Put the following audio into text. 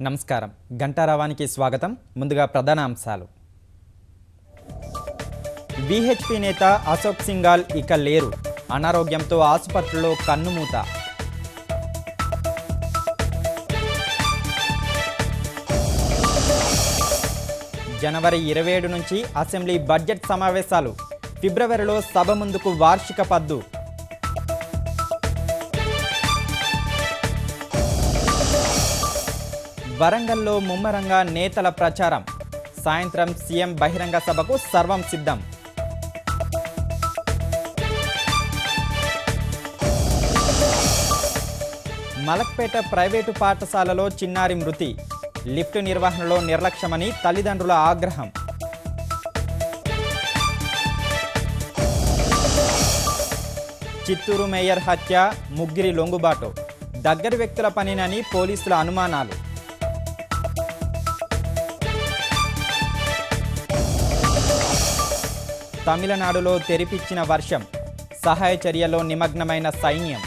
నమస్కారం. గంటారావానికి స్వాగతం. ముందుగా ప్రధాన అంశాలు. విహెచ్పి నేత అశోక్ సింఘాల్ ఇక లేరు. అనారోగ్యంతో ఆసుపత్రిలో కన్నుమూత. జనవరి 27 నుంచి అసెంబ్లీ బడ్జెట్ సమావేశాలు. ఫిబ్రవరిలో సభ ముందుకు వార్షిక పద్దు. వరంగల్లో ముమ్మరంగా నేతల ప్రచారం. సాయంత్రం సీఎం బహిరంగ సభకు సర్వం సిద్ధం. మలక్పేట ప్రైవేటు పాఠశాలలో చిన్నారి మృతి. లిఫ్ట్ నిర్వహణలో నిర్లక్ష్యమని తల్లిదండ్రుల ఆగ్రహం. చిత్తూరు మేయర్ హత్య, ముగ్గురి లొంగుబాటు. దగ్గరి వ్యక్తుల పనినని పోలీసుల అనుమానాలు. తమిళనాడులో తెరిపిచ్చిన వర్షం. సహాయ చర్యలో నిమగ్నమైన సైన్యం.